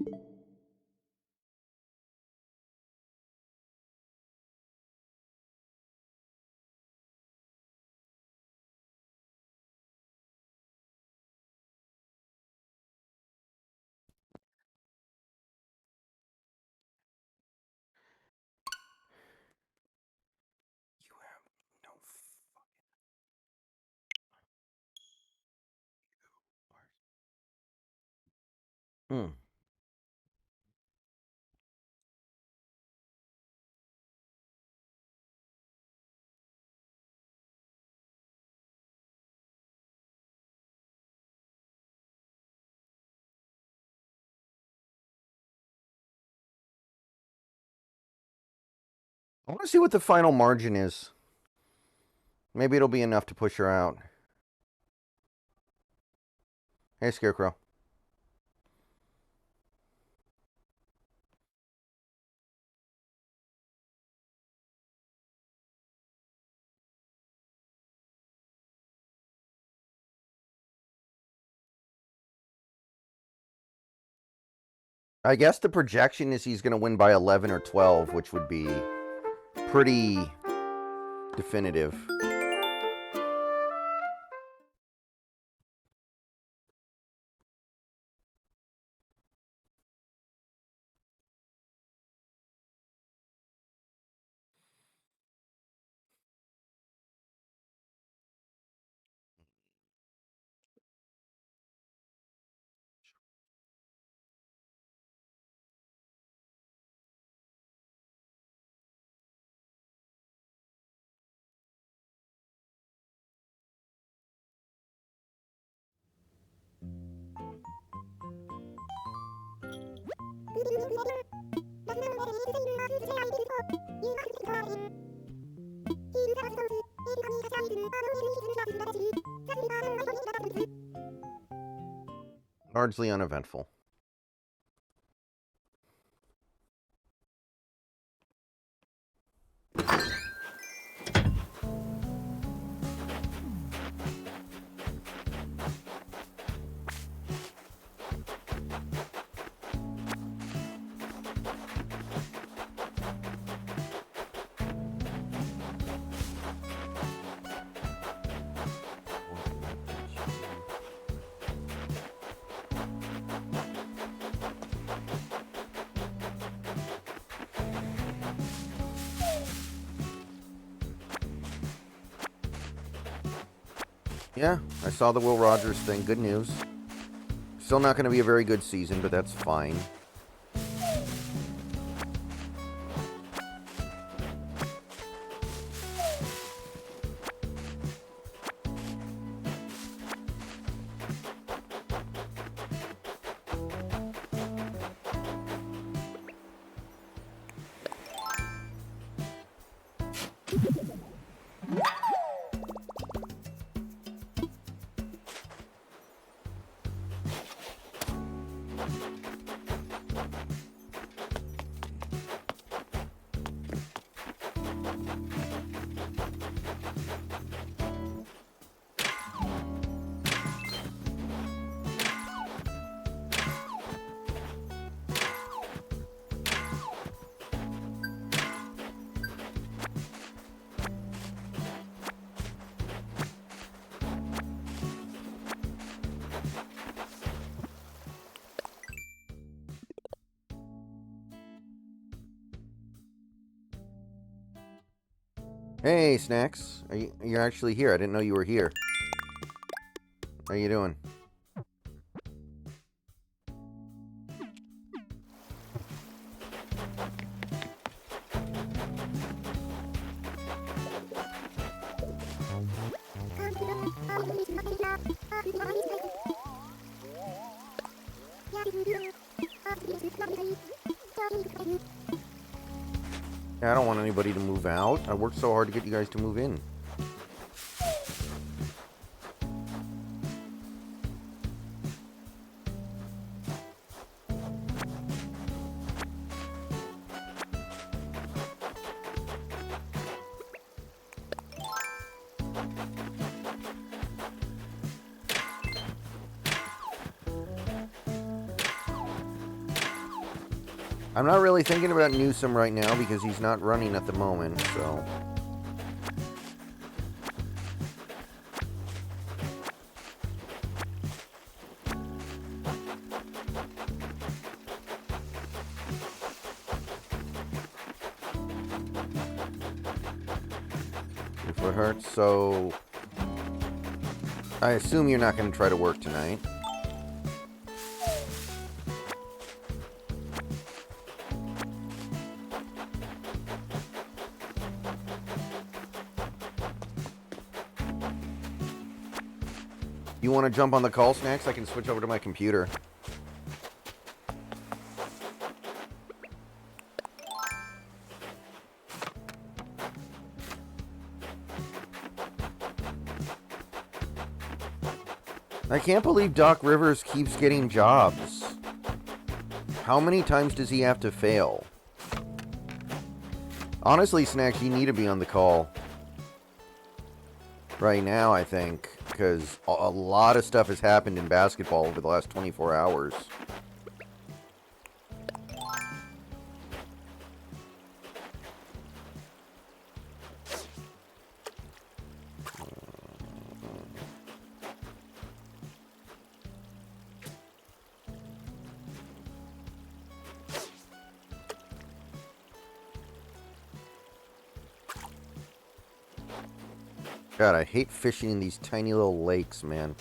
You have no fucking. Hmm. I want to see what the final margin is. Maybe it'll be enough to push her out. Hey, Scarecrow. I guess the projection is he's going to win by 11 or 12, which would be pretty definitive. Largely uneventful. Yeah, I saw the Will Rogers thing. Good news. Still not going to be a very good season, but that's fine. Hey, Snacks. You're actually here. I didn't know you were here. How you doing? I don't want anybody to move out. I worked so hard to get you guys to move in. I'm not really thinking about Newsom right now because he's not running at the moment, so... If it hurts, so... I assume you're not going to try to work tonight. You want to jump on the call, Snacks? I can switch over to my computer. I can't believe Doc Rivers keeps getting jobs. How many times does he have to fail? Honestly, Snacks, you need to be on the call right now, I think, because a lot of stuff has happened in basketball over the last 24 hours. God, I hate fishing in these tiny little lakes, man.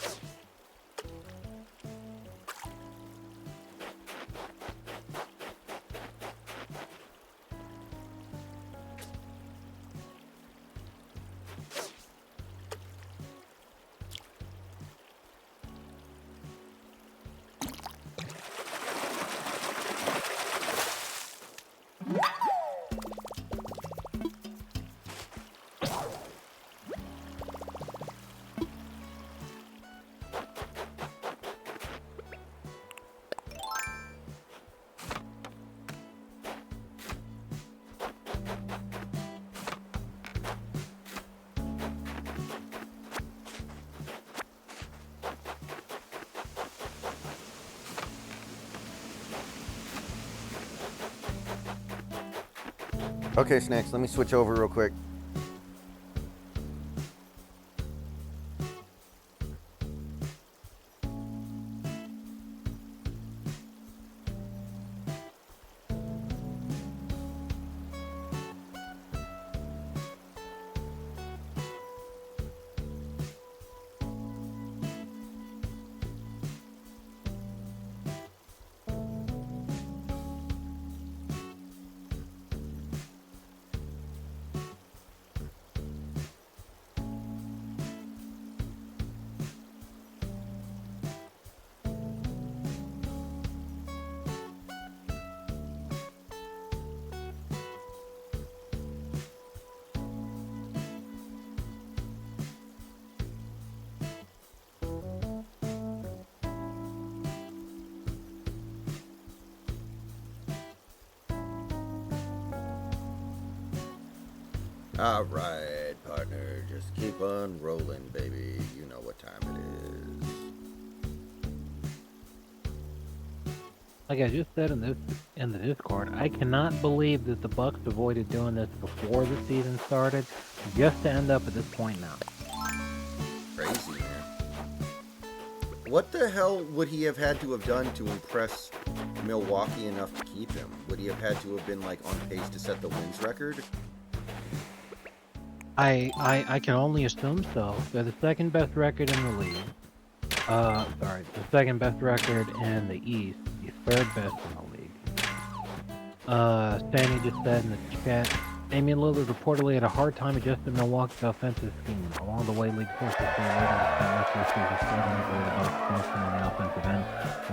Okay, Snacks, let me switch over real quick. All right, partner, just keep on rolling, baby. You know what time it is. Like I just said in the Discord, I cannot believe that the Bucks avoided doing this before the season started, just to end up at this point now. Crazy, man. What the hell would he have had to have done to impress Milwaukee enough to keep him? Would he have had to have been like on pace to set the wins record? I can only assume so. They're the second best record in the league. The second best record in the East. The third best in the league. Stanley just said in the chat, Damian Lillard reportedly had a hard time adjusting Milwaukee's offensive scheme. Along the way, league sources say Lillard has spent much of the season struggling with the most function on the offensive end.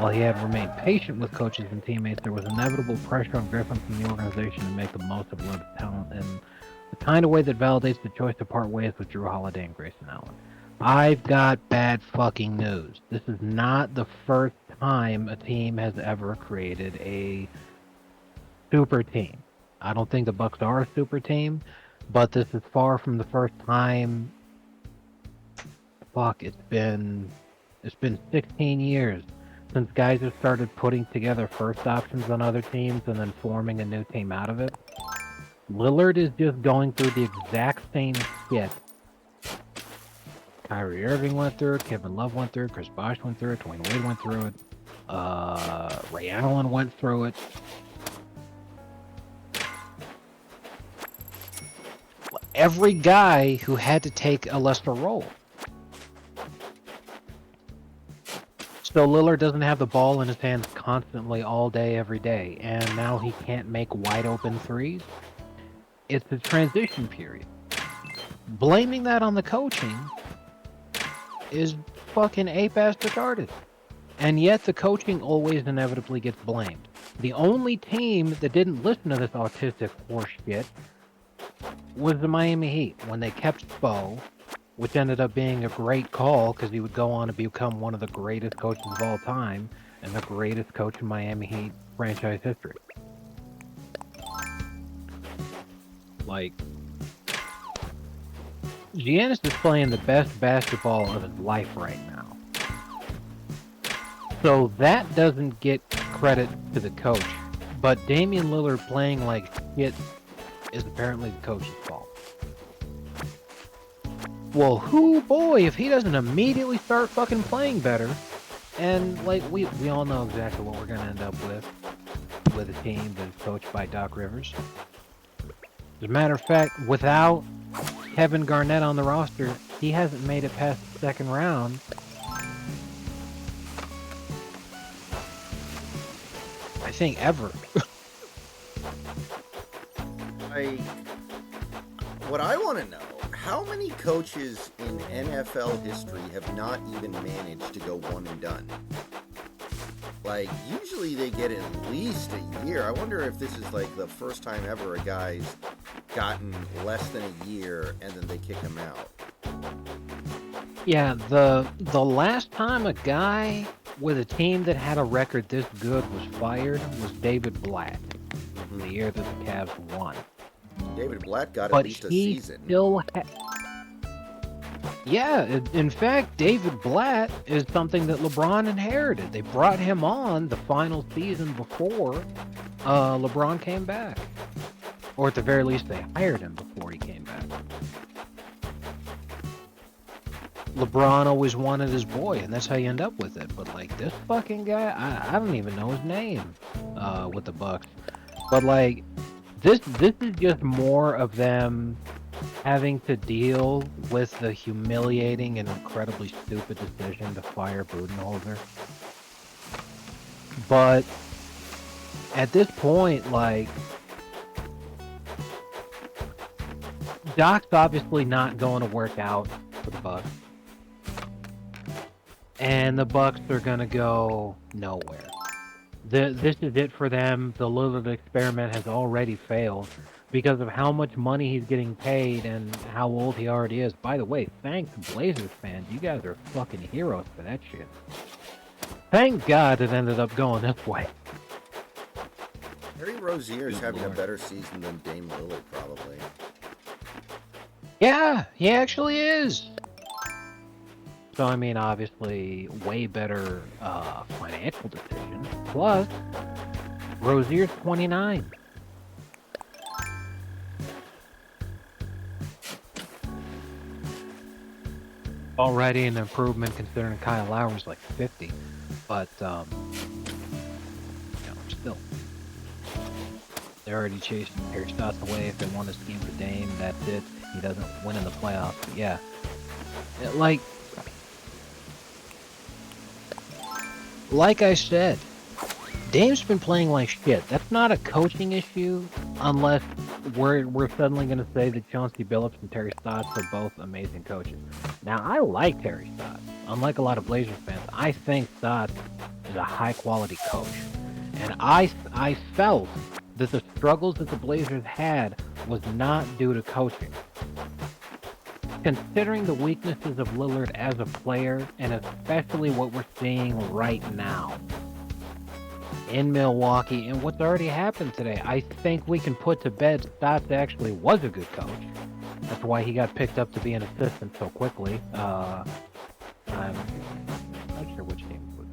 While he had remained patient with coaches and teammates, there was inevitable pressure on Griffin from the organization to make the most of Lillard's talent in the kind of way that validates the choice to part ways with Drew Holiday and Grayson Allen. I've got bad fucking news. This is not the first time a team has ever created a super team. I don't think the Bucks are a super team, but this is far from the first time. Fuck, it's been 16 years since guys have started putting together first options on other teams and then forming a new team out of it, Lillard is just going through the exact same shit. Kyrie Irving went through it, Kevin Love went through it, Chris Bosh went through it, Dwayne Wade went through it, Ray Allen went through it. Every guy who had to take a lesser role. So Lillard doesn't have the ball in his hands constantly all day, every day, and now he can't make wide open threes. It's a transition period. Blaming that on the coaching is fucking ape-ass retarded. And yet the coaching always inevitably gets blamed. The only team that didn't listen to this autistic horse shit was the Miami Heat when they kept Spo, which ended up being a great call because he would go on to become one of the greatest coaches of all time and the greatest coach in Miami Heat franchise history. Like, Giannis is playing the best basketball of his life right now. So that doesn't get credit to the coach. But Damian Lillard playing like shit is apparently the coach's fault. Well, boy, if he doesn't immediately start fucking playing better, and like we all know exactly what we're gonna end up with a team that is coached by Doc Rivers. As a matter of fact, without Kevin Garnett on the roster, he hasn't made it past the second round. I think ever. What I want to know, how many coaches in NFL history have not even managed to go one and done? Like, usually they get at least a year. I wonder if this is like the first time ever a guy's gotten less than a year and then they kick him out. Yeah, the last time a guy with a team that had a record this good was fired was David Blatt, the year that the Cavs won. David Blatt got But at least a he season. still yeah, in fact, David Blatt is something that LeBron inherited. They brought him on the final season before LeBron came back. Or at the very least, they hired him before he came back. LeBron always wanted his boy, and that's how you end up with it. But, like, this fucking guy, I don't even know his name with the Bucks. But, like, this is just more of them having to deal with the humiliating and incredibly stupid decision to fire Budenholzer. But at this point, like, Doc's obviously not going to work out for the Bucks. And the Bucks are going to go nowhere. This is it for them. The Lillard experiment has already failed because of how much money he's getting paid and how old he already is. By the way, thanks Blazers fans. You guys are fucking heroes for that shit. Thank God it ended up going this way. Terry Rozier is having a better season than Dame Lillard, probably. Yeah, he actually is. So, I mean, obviously, way better financial decision. Plus, Rozier's 29. Already an improvement considering Kyle Lowry's like 50. But, still. They're already chasing Terry Stotts away. If they want to scheme for Dame, that's it. He doesn't win in the playoffs. But yeah. Like I said, Dame's been playing like shit. That's not a coaching issue unless we're suddenly going to say that Chauncey Billups and Terry Stotts are both amazing coaches. Now, I like Terry Stotts. Unlike a lot of Blazers fans, I think Stotts is a high-quality coach. And I felt that the struggles that the Blazers had was not due to coaching. Considering the weaknesses of Lillard as a player, and especially what we're seeing right now in Milwaukee and what's already happened today, I think we can put to bed Stotts actually was a good coach. That's why he got picked up to be an assistant so quickly. I'm not sure which team it was.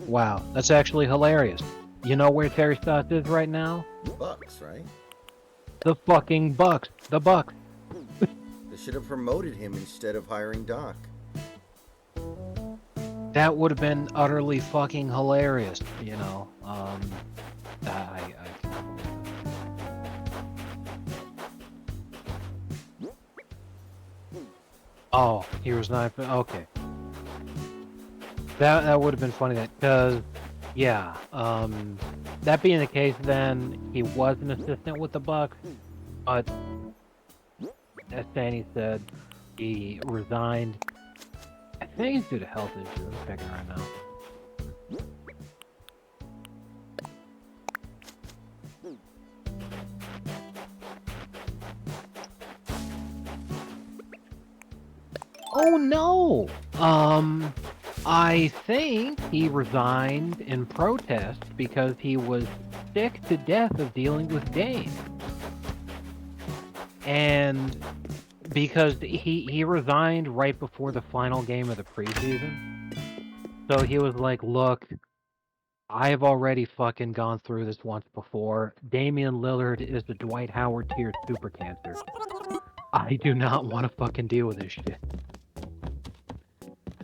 Wow, that's actually hilarious. You know where Terry Stotts is right now? Bucks, right? The fucking Bucks. The Bucks. They should have promoted him instead of hiring Doc. That would have been utterly fucking hilarious, you know. I cannot believe it. Oh, he was not. Okay. That would have been funny, because, yeah, that being the case, then he was an assistant with the Bucks, but as Danny said, he resigned. I think it's due to health issues. I'm checking right now. Oh no! I think he resigned in protest because he was sick to death of dealing with Dane. And because he resigned right before the final game of the preseason. So he was like, look, I've already fucking gone through this once before. Damian Lillard is the Dwight Howard tier super cancer. I do not want to fucking deal with this shit.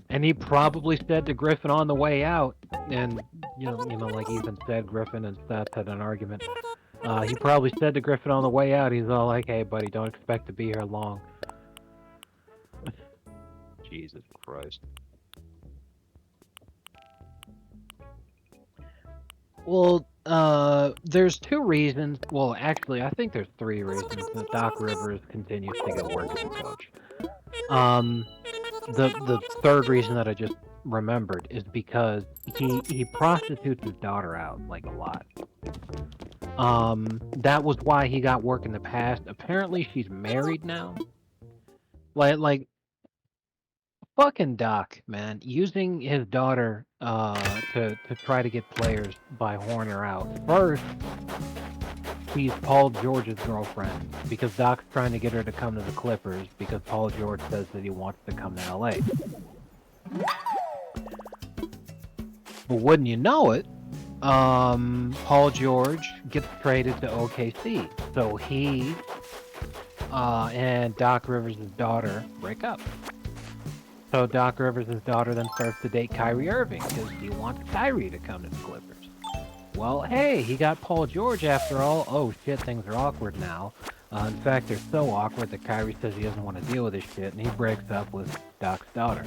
And he probably said to Griffin on the way out, and you know, like Ethan said, Griffin and Seth had an argument. He probably said to Griffin on the way out, he's all like, "Hey, buddy, don't expect to be here long." Jesus Christ. Well, there's two reasons. Well, actually, I think there's three reasons that Doc Rivers continues to get work as a coach. The third reason that I just remembered is because he prostitutes his daughter out like a lot. That was why he got work in the past. Apparently, she's married now. Like fucking Doc, man, using his daughter to try to get players by horning her out. First, she's Paul George's girlfriend because Doc's trying to get her to come to the Clippers because Paul George says that he wants to come to LA. But wouldn't you know it, Paul George gets traded to OKC. So he and Doc Rivers' daughter break up. So Doc Rivers' daughter then starts to date Kyrie Irving because he wants Kyrie to come to the Clippers. Well, hey, he got Paul George after all. Oh shit, things are awkward now. In fact, they're so awkward that Kyrie says he doesn't want to deal with this shit, and he breaks up with Doc's daughter.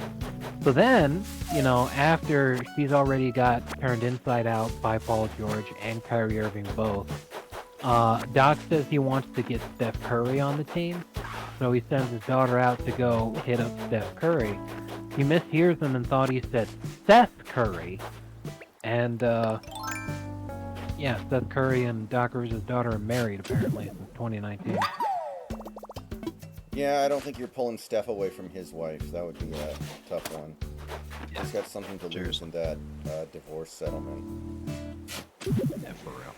So then, you know, after she's already got turned inside out by Paul George and Kyrie Irving both, Doc says he wants to get Steph Curry on the team. So he sends his daughter out to go hit up Steph Curry. He mishears him and thought he said Seth Curry. And, yeah, Seth Curry and Doc Rivers' daughter are married, apparently, since 2019. Yeah, I don't think you're pulling Steph away from his wife. That would be a tough one. Yeah. He's got something to lose in that divorce settlement. Yeah, for real.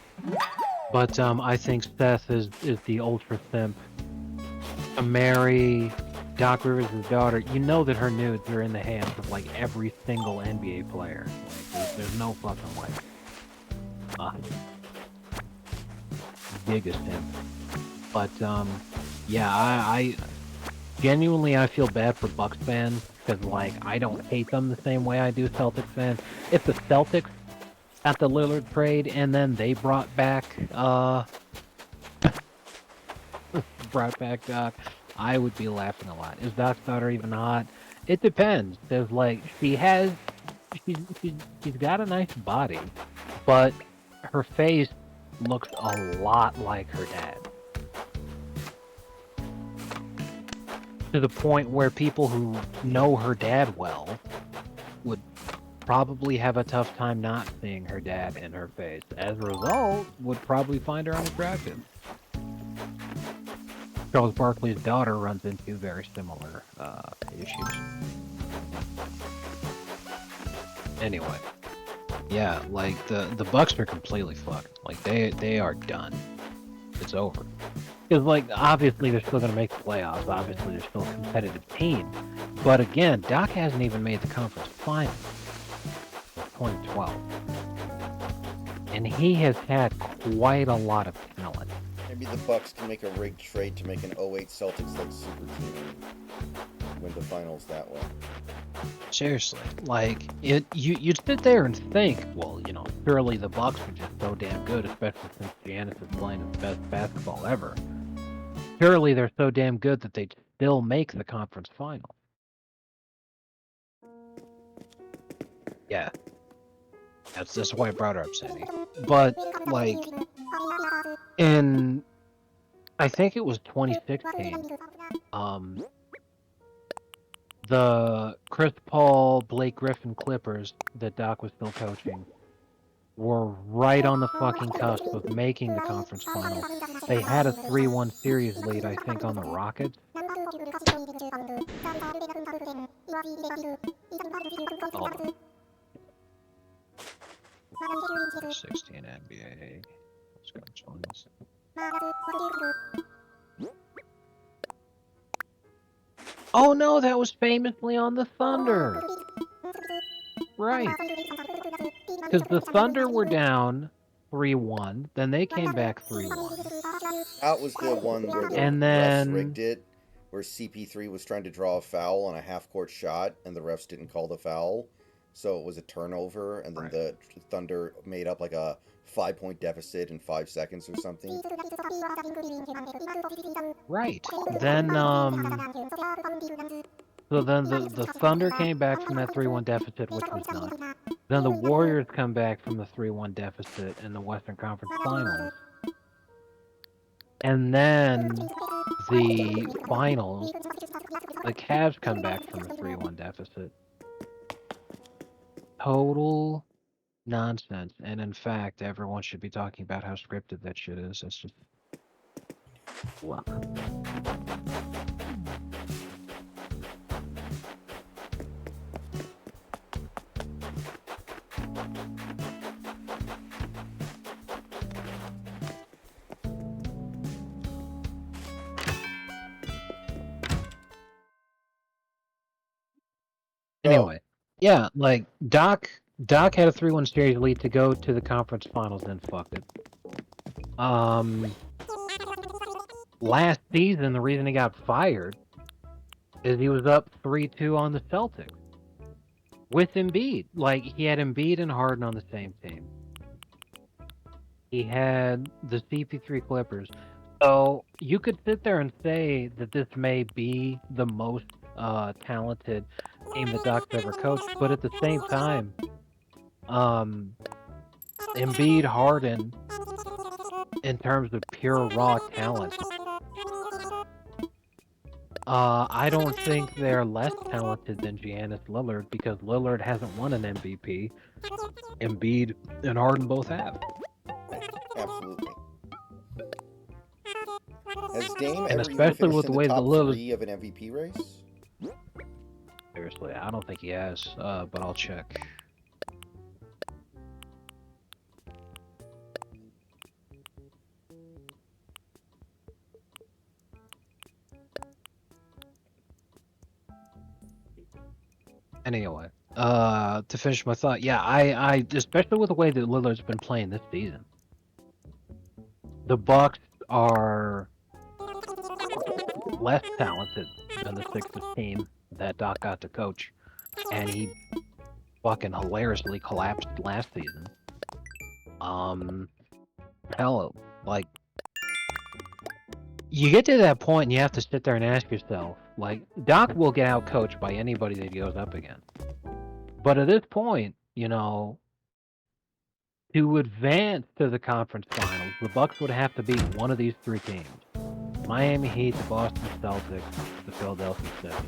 But I think Seth is the ultra simp. To marry Doc Rivers' daughter, you know that her nudes are in the hands of like every single NBA player. Like, there's no fucking way. Biggest simp. But yeah, I genuinely I feel bad for Bucks fans because like I don't hate them the same way I do Celtics fans. If the Celtics got the Lillard trade and then they brought back Doc, I would be laughing a lot. Is Doc's daughter even hot? It depends. There's like she's got a nice body, but her face looks a lot like her dad. To the point where people who know her dad well would probably have a tough time not seeing her dad in her face. As a result, would probably find her unattractive. Charles Barkley's daughter runs into very similar issues. Anyway, yeah, like the Bucks are completely fucked. Like they are done. It's over. Because like obviously they're still gonna make the playoffs. Obviously they're still a competitive team. But again, Doc hasn't even made the conference finals. 2012. And he has had quite a lot of talent. Maybe the Bucks can make a rigged trade to make an 08 Celtics like super team and win the finals that way. Seriously, like you'd sit there and think, well, surely the Bucks are just so damn good, especially since Giannis is playing his best basketball ever. Surely they're so damn good that they'd still make the conference final. Yeah, that's why I brought her up, Sandy. But like, I think it was 2016. The Chris Paul, Blake Griffin Clippers that Doc was still coaching were right on the fucking cusp of making the conference final. They had a 3-1 series lead, I think, on the Rockets. Oh. 16 NBA. Let's go join this. Oh no, that was famously on the Thunder. Right. Because the Thunder were down 3-1, then they came back 3-1. That was the one where the refs rigged it, where CP3 was trying to draw a foul on a half-court shot, and the refs didn't call the foul, so it was a turnover, and then the Thunder made up like a 5-point deficit in 5 seconds or something. Right. Then, so then the Thunder came back from that 3-1 deficit, which was nuts. Then the Warriors come back from the 3-1 deficit in the Western Conference Finals. And then the finals, the Cavs come back from the 3-1 deficit. Total nonsense. And in fact, everyone should be talking about how scripted that shit is. It's just... Wow. Anyway, yeah, like Doc had a 3-1 series lead to go to the conference finals, then fucked it. Last season, the reason he got fired is he was up 3-2 on the Celtics with Embiid. Like, he had Embiid and Harden on the same team. He had the CP3 Clippers. So you could sit there and say that this may be the most talented team that Doc's ever coached, but at the same time, Embiid, Harden, in terms of pure raw talent, I don't think they're less talented than Giannis Lillard, because Lillard hasn't won an MVP. Embiid and Harden both have. Absolutely. Has Dame And ever especially even with the way the the top Lillard... 3 of an MVP race? Seriously, I don't think he has, but I'll check. Anyway, to finish my thought, yeah, I especially with the way that Lillard's been playing this season, the Bucks are less talented than the Sixers team that Doc got to coach, and he fucking hilariously collapsed last season. Hell, like, you get to that point and you have to sit there and ask yourself, like, Doc will get out coached by anybody that he goes up against. But at this point, to advance to the conference finals, the Bucks would have to beat one of these 3 teams. Miami Heat, the Boston Celtics, the Philadelphia 76ers.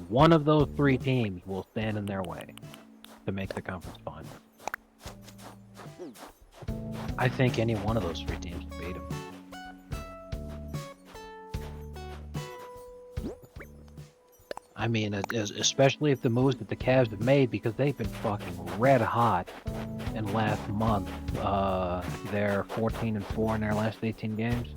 One of those 3 teams will stand in their way to make the conference finals. I think any one of those 3 teams can beat them. I mean, especially if the moves that the Cavs have made, because they've been fucking red hot in last month. They're 14-4 in their last 18 games.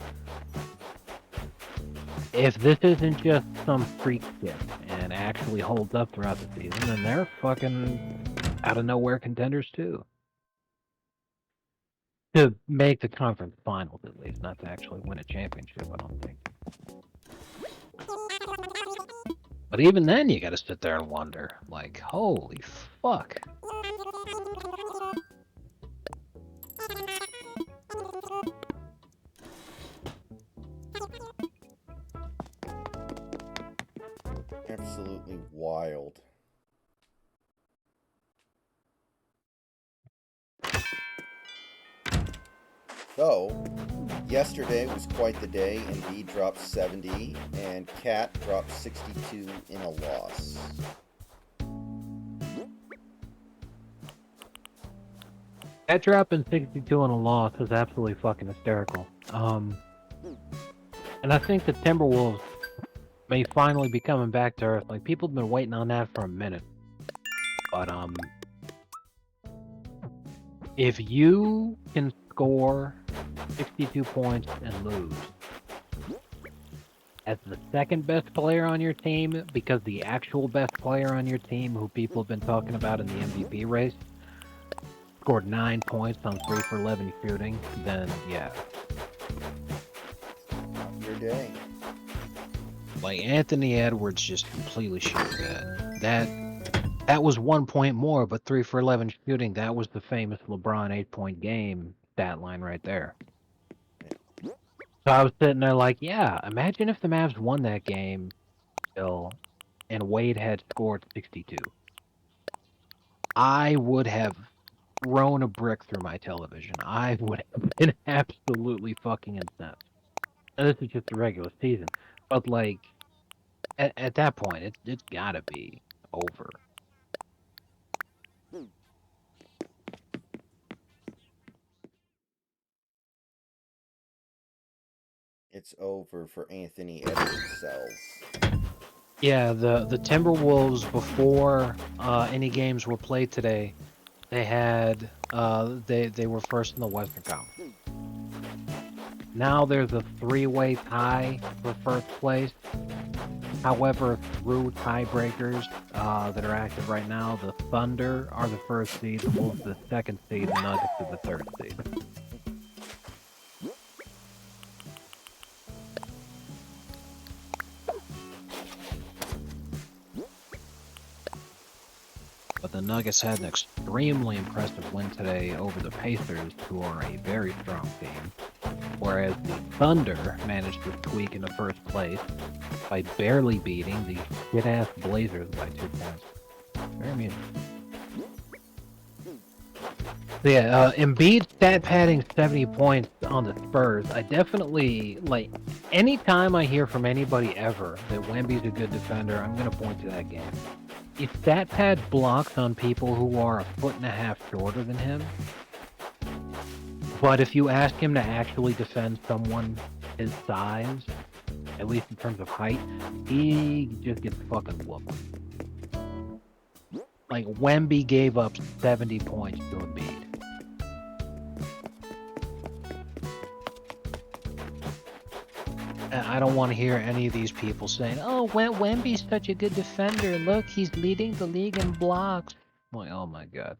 if this isn't just some freak shit and actually holds up throughout the season, then they're fucking out of nowhere contenders too. To make the conference finals, at least, not to actually win a championship, I don't think. But even then, you gotta sit there and wonder, like, holy fuck. Absolutely wild. So, yesterday was quite the day. Embiid dropped 70, and Cat dropped 62 in a loss. That drop in 62 on a loss is absolutely fucking hysterical. And I think the Timberwolves may finally be coming back to earth. Like, people have been waiting on that for a minute. But, if you can score 62 points and lose as the second best player on your team, because the actual best player on your team, who people have been talking about in the MVP race, scored 9 points on 3 for 11 shooting, then yeah. Your day. Like, Anthony Edwards just completely showed that. That was 1 point more, but 3 for 11 shooting, that was the famous LeBron 8-point game stat line right there. So I was sitting there like, yeah, imagine if the Mavs won that game still and Wade had scored 62. I would have thrown a brick through my television. I would have been absolutely fucking incensed. And this is just the regular season. But, like, at that point, it's gotta be over. It's over for Anthony Edwards cells. Yeah, the Timberwolves, before any games were played today, they had they were first in the Western Conference. Now there's a 3-way tie for first place. However, through tiebreakers that are active right now, the Thunder are the first seed, the Wolves the second seed, the Nuggets are the third seed. But the Nuggets had an extremely impressive win today over the Pacers, who are a very strong team. Whereas the Thunder managed to squeak into first place by barely beating the shit-ass Blazers by 2 points. Very amusing. So yeah, Embiid stat padding 70 points on the Spurs. I definitely, like, anytime I hear from anybody ever that Wemby's a good defender, I'm going to point to that game. If stat pad blocks on people who are 1.5 feet shorter than him, but if you ask him to actually defend someone his size, at least in terms of height, he just gets fucking whooped. Like, Wemby gave up 70 points to Embiid. And I don't want to hear any of these people saying, oh, Wemby's such a good defender. Look, he's leading the league in blocks. I'm like, oh my god.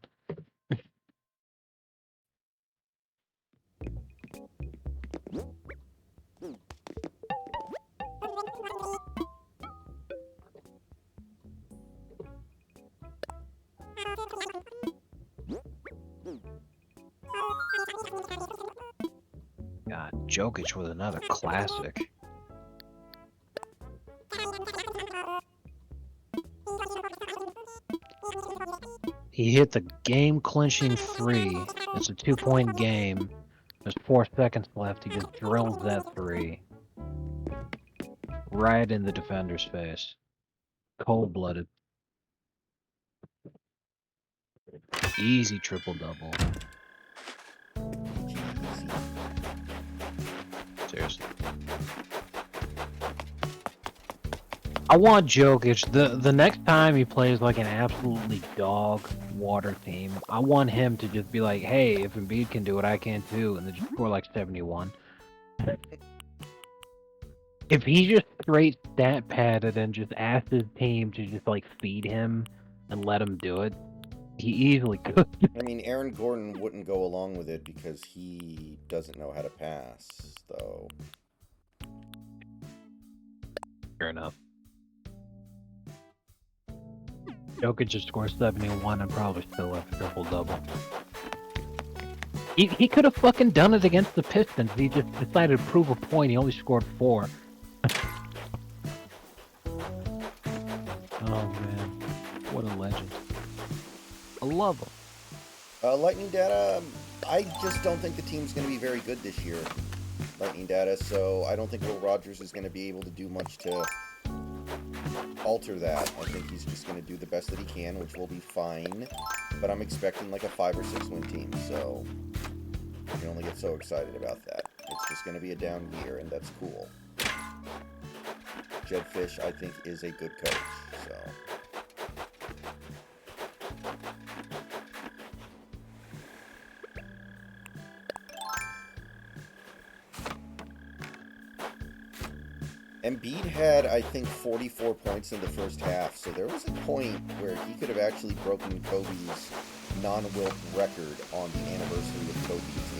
God, Jokic with another classic. He hit the game-clinching 3. It's a 2-point game. There's 4 seconds left. He just drills that 3. Right in the defender's face. Cold-blooded. Easy triple-double. Seriously. I want Jokic, the next time he plays like an absolutely dog water team, I want him to just be like, hey, if Embiid can do it, I can too, and then just score like 71. If he just straight stat padded and just asked his team to just like feed him and let him do it, he easily could. I mean, Aaron Gordon wouldn't go along with it because he doesn't know how to pass, though. Fair enough. Jokic just scored 71 and probably still a triple-double. He could have fucking done it against the Pistons. He just decided to prove a point. He only scored 4. Oh, man. What a legend. I love him. Lightning Data, I just don't think the team's going to be very good this year. Lightning Data, so I don't think Will Rogers is going to be able to do much to alter that. I think he's just going to do the best that he can, which will be fine. But I'm expecting like a 5 or 6 win team, so you can only get so excited about that. It's just going to be a down year, and that's cool. Jed Fish, I think, is a good coach, so... Embiid had, I think, 44 points in the first half, so there was a point where he could have actually broken Kobe's non-Wilt record on the anniversary of Kobe's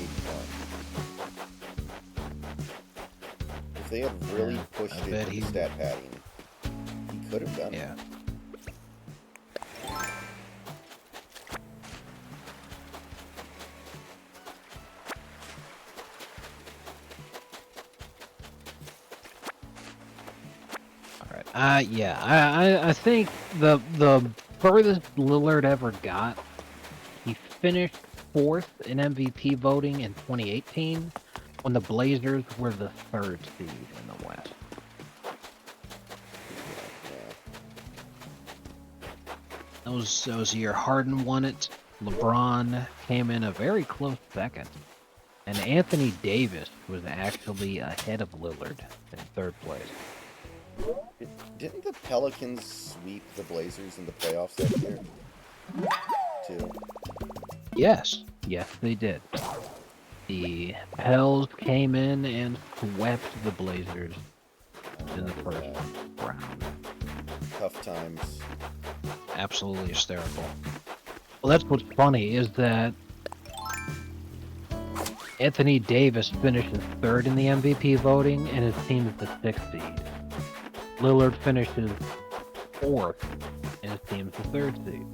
81. If they had really pushed it with stat padding, he could have done it. I think the furthest Lillard ever got, he finished 4th in MVP voting in 2018 when the Blazers were the 3rd seed in the West. That was the year Harden won it. LeBron came in a very close 2nd. And Anthony Davis was actually ahead of Lillard in 3rd place. Didn't the Pelicans sweep the Blazers in the playoffs that year? Too. Yes, they did. The Pels came in and swept the Blazers in the first round. Tough times. Absolutely hysterical. Well, that's what's funny is that Anthony Davis finishes 3rd in the MVP voting, and his team is the 6th seed. Lillard finishes 4th, and his team's the 3rd seed.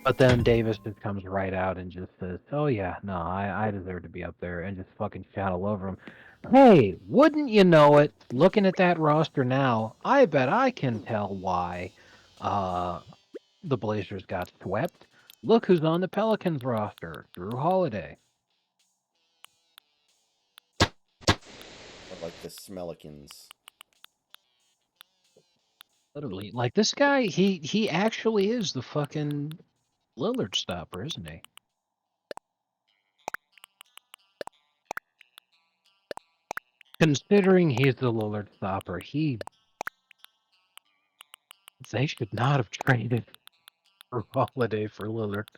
But then Davis just comes right out and just says, oh yeah, no, I deserve to be up there, and just fucking shout all over him. Hey, wouldn't you know it, looking at that roster now, I bet I can tell why the Blazers got swept. Look who's on the Pelicans roster, Drew Holiday. I like the Smellikins. Literally, like this guy, he actually is the fucking Lillard stopper, isn't he? Considering he's the Lillard stopper, they should not have traded for Holiday for Lillard.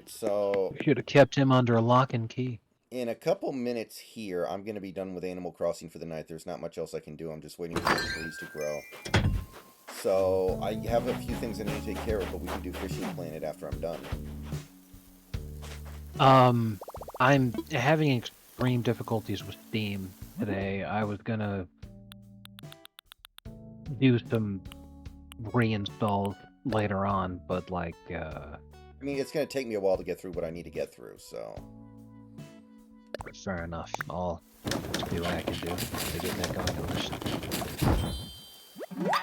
So should have kept him under lock and key. In a couple minutes here, I'm going to be done with Animal Crossing for the night. There's not much else I can do. I'm just waiting for the trees to grow. So I have a few things I need to take care of, but we can do Fishing Planet after I'm done. I'm having extreme difficulties with Steam today. I was gonna do some reinstalls later on, but like I mean, it's gonna take me a while to get through what I need to get through, so fair enough. I'll see what I can do to get that going on.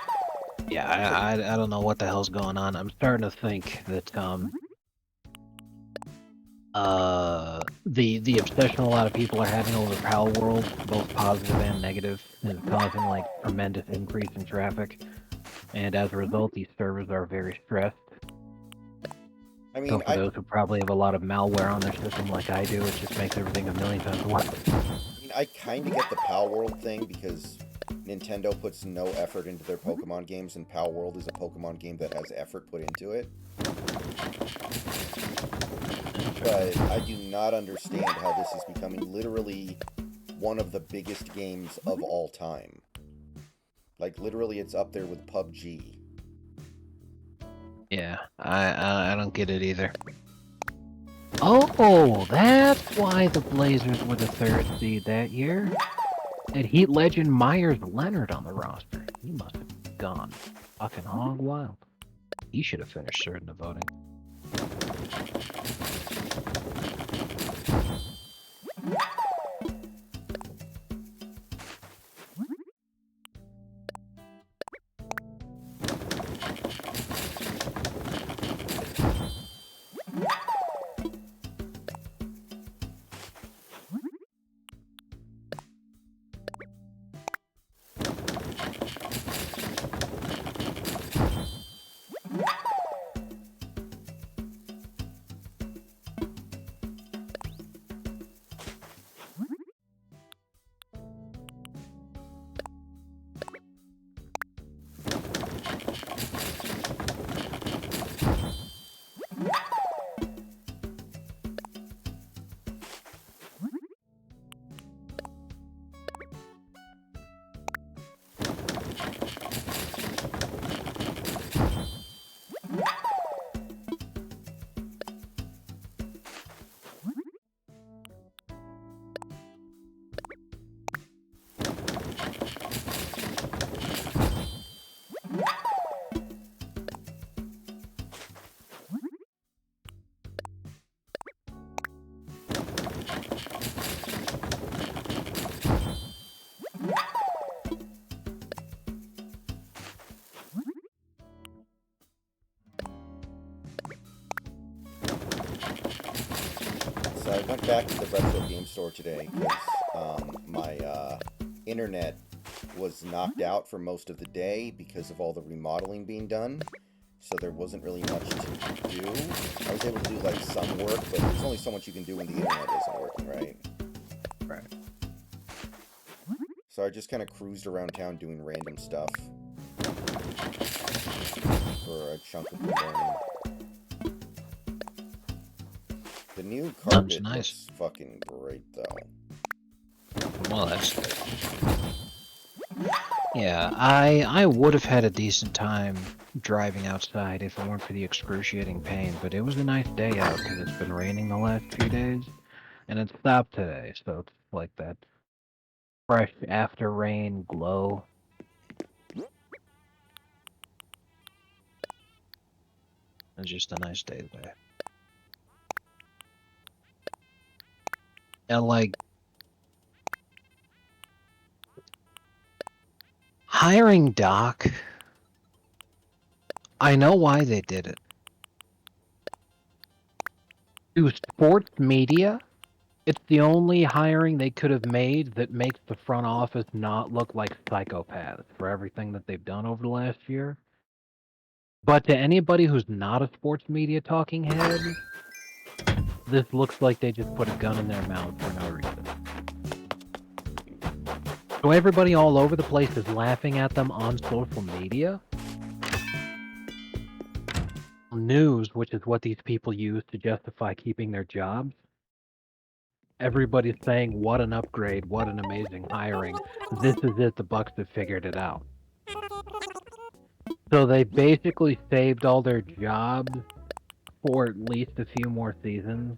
Yeah, I don't know what the hell's going on. I'm starting to think that the obsession a lot of people are having over Power World, both positive and negative, is causing like tremendous increase in traffic, and as a result, these servers are very stressed. I mean, so for those who probably have a lot of malware on their system like I do, it just makes everything a million times worse. I mean, I kind of get the Power World thing because Nintendo puts no effort into their Pokemon games, and Power World is a Pokemon game that has effort put into it. but I do not understand how this is becoming literally one of the biggest games of all time. Like, literally, it's up there with PUBG. Yeah, I don't get it either. Oh, that's why the Blazers were the 3rd seed that year. And Heat legend Myers Leonard on the roster. He must have gone fucking hog wild. He should have finished 3rd in the voting. So I went back to the retro game store today because my internet was knocked out for most of the day because of all the remodeling being done. So there wasn't really much to do. I was able to do like some work, but there's only so much you can do when the internet isn't working, right? Right. So I just kind of cruised around town doing random stuff for a chunk of the morning. The new carpet nice. looks fucking great, though. Well, that's good. Yeah, I would have had a decent time driving outside if it weren't for the excruciating pain, but it was a nice day out because it's been raining the last few days, and it stopped today, so it's like that fresh after rain glow. It's just a nice day today. And like, hiring Doc, I know why they did it. To sports media, it's the only hiring they could have made that makes the front office not look like psychopaths for everything that they've done over the last year. But to anybody who's not a sports media talking head, this looks like they just put a gun in their mouth for no reason. So everybody all over the place is laughing at them on social media. News, which is what these people use to justify keeping their jobs. Everybody's saying, what an upgrade, what an amazing hiring. This is it, the Bucks have figured it out. So they basically saved all their jobs for at least a few more seasons.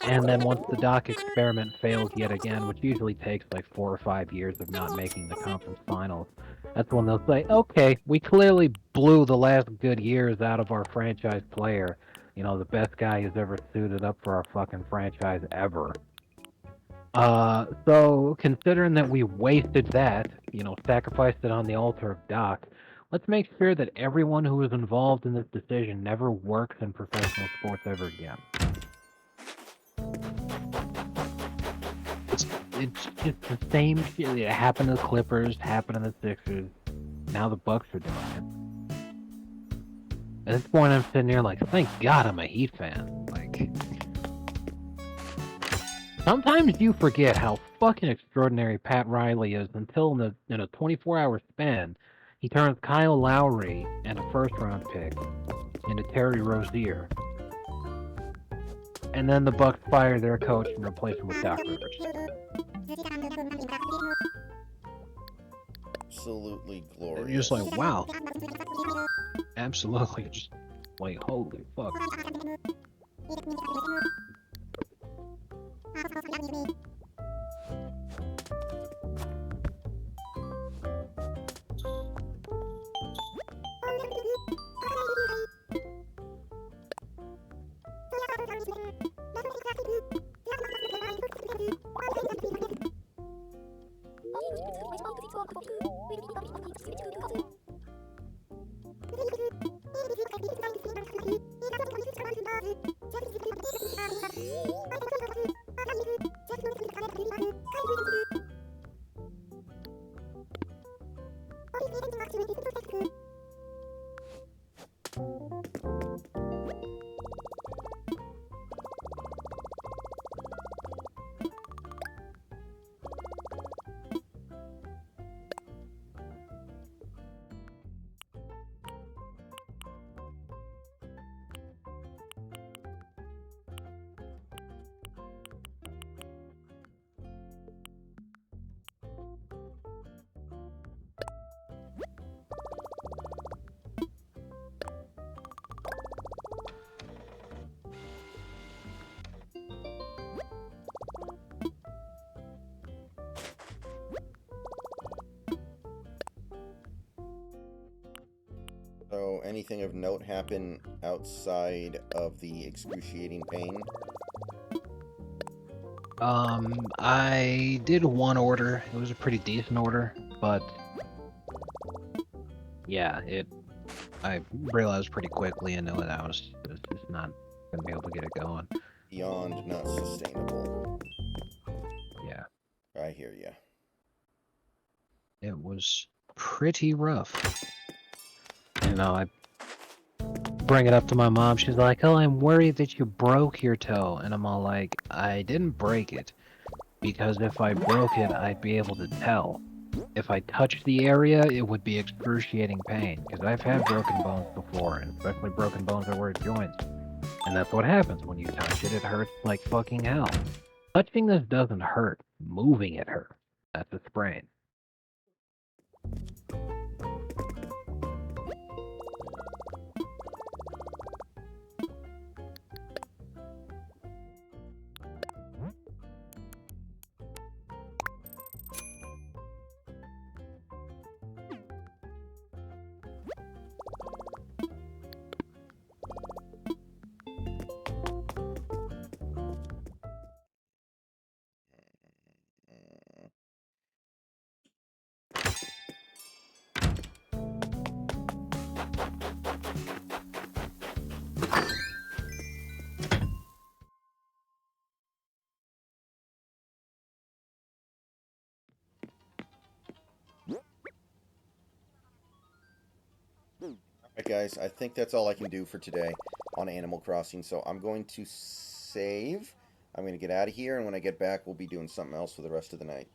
And then once the Doc experiment fails yet again, which usually takes like 4 or 5 years of not making the conference finals, that's when they'll say, okay, we clearly blew the last good years out of our franchise player. You know, the best guy who's ever suited up for our fucking franchise ever. So considering that we wasted that, you know, sacrificed it on the altar of Doc, let's make sure that everyone who was involved in this decision never works in professional sports ever again. It's just the same shit. It happened to the Clippers, happened to the Sixers. Now the Bucks are doing it. At this point, I'm sitting here like, thank God I'm a Heat fan. Like, sometimes you forget how fucking extraordinary Pat Riley is until in a 24-hour span, he turns Kyle Lowry and a first-round pick into Terry Rozier. And then the Bucks fire their coach and replace him with Doc Rivers. Absolutely And glorious. you're just like, wow. Absolutely. Just like, holy fuck. So, anything of note happen outside of the excruciating pain? I did one order. It was a pretty decent order, but yeah, I realized pretty quickly and knew that I was just not gonna be able to get it going. Beyond not sustainable. Yeah, I hear ya. it was pretty rough. You know, I bring it up to my mom. She's like, "Oh, I'm worried that you broke your toe," and I'm all like, "I didn't break it because if I broke it, I'd be able to tell. If I touched the area, it would be excruciating pain because I've had broken bones before, and especially broken bones that were at joints. And that's what happens when you touch it. It hurts like fucking hell. Touching this doesn't hurt. Moving it hurts. That's a sprain." Alright guys, I think that's all I can do for today on Animal Crossing, so I'm going to save. I'm going to get out of here, and when I get back, we'll be doing something else for the rest of the night.